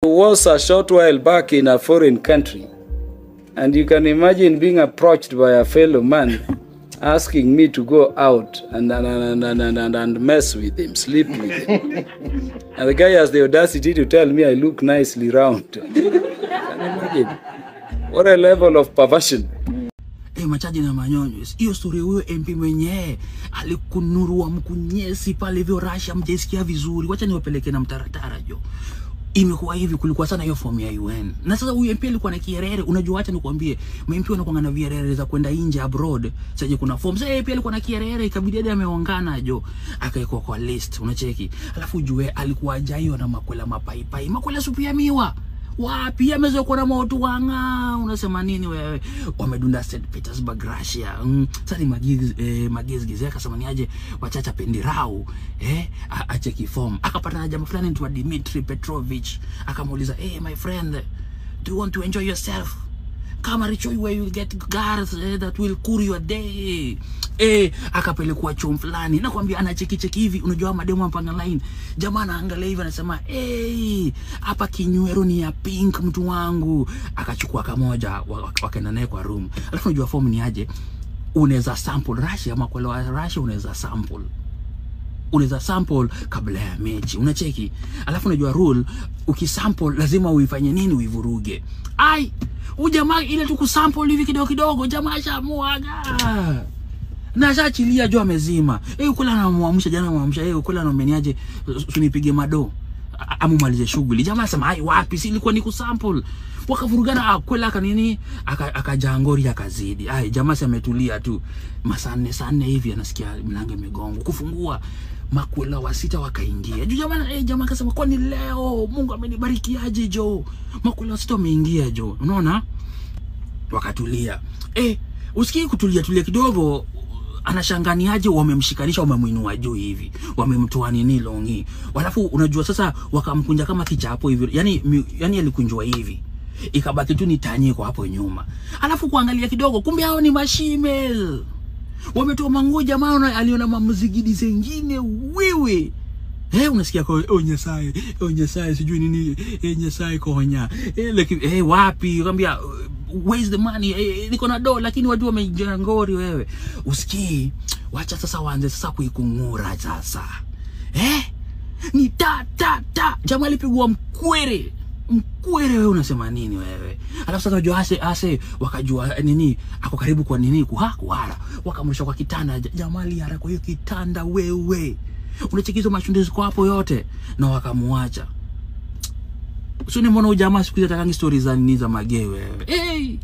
Was a short while back in a foreign country, and you can imagine being approached by a fellow man asking me to go out and mess with him, sleep with him. And the guy has the audacity to tell me I look nicely round. Can you imagine? What a level of perversion. Machaji na manyonyo. Hiyo story huyo MP mwenyewe alikunurua mkunyesi pale hivyo Russia, mjesikia vizuri. Wacha niwapeleke na mtaratara jo. Imekuwa hivi, kulikuwa sana hiyo form ya UN. Na sasa huyu MP alikuwa na kierere, unajua acha nikwambie, MP wanakuanga na vierere za kwenda nje abroad. Sasa kuna form. Sasa MP alikuwa na kierere, ikabidi hadi ameongana jo. Akaekwa kwa list, unacheki. Alafu ujue alikuwa ajayo na makwela mapaipai. Makwela supu ya miwa. Wapi amezo kwa na moto wanga, unasema nini wewe? Wamedunda St. Petersburg Russia. Sasa magizgize akasema ni aje wachacha pendirau acheki form. Akapata na jamaa fulani anaitwa Dmitry Petrovich, akamuuliza my friend, do you want to enjoy yourself? Come and show you where you get girls that will cool your day. Akapelekwa chom fulani. Nakwambia anacheki hivi, unajua mademo mpanga line. Jamaa anaangalia hivi anasema, hapa kinywero ni ya pink mtu wangu. Akachukua kamoja, wakaenda naye kwa room. Alafu unajua form ni aje? Unaweza sample Russia ama kwa Russia unaweza sample. Unaweza sample kabla ya mechi, unacheki. Alafu unajua rule, ukisample lazima uifanye nini? Uivuruge. Ujamaa ile tu kusample hivi kidogo jamaa shamuaga. Na shaachilia jo amezima. Ukula na muamsha jana muamsha, ukula na umeniaje tunipige mado. Amumalize shughuli. Jamaa sema wapi, si ilikuwa ni kusample. Wakavurugana akwela kanini akajangori akazidi. Jamaa sema ametulia tu. Masane hivi anasikia mlango imegongo. Kufungua makwela wa sita wakaingia. Jamaa akasema kwani leo Mungu amenibariki aje jo. Makwela wa sita wameingia jo. Unaona? Wakatulia. Usikii kutulia kidogo, anashanganiaje wamemshikanisha, wamemuinua juu hivi. Wamemtoa nini longi. Alafu unajua sasa wakamkunja kama kichapo hivi. Yani alikunjwa hivi. Ikabaki tu ni tanye kwa hapo nyuma. Alafu kuangalia kidogo, kumbe hao ni mashimel. Wametoa manguo, jamaa aliona mamuzigidi zingine wewe. Unasikia kwa Nyasaye sijui nini, Nyasaye konya. Wapi? Ngambia where's the money? Niko na dola lakini watu wamejangori wewe. Usikii, wacha sasa waanze sasa kuikungura sasa. Ni ta. Jamaa alipigwa mkwere wewe, unasema nini wewe? Alafu sasa unajua ase wakajua nini ako karibu kwa nini kuhara. Wakamrusha kwa kitanda, jamaa aliara kwa hiyo kitanda wewe. Unachekizo machundizi kwa hapo yote na wakamuacha. Usini mbona ujamaa siku hizi atakangi stories za nini za magee wewe.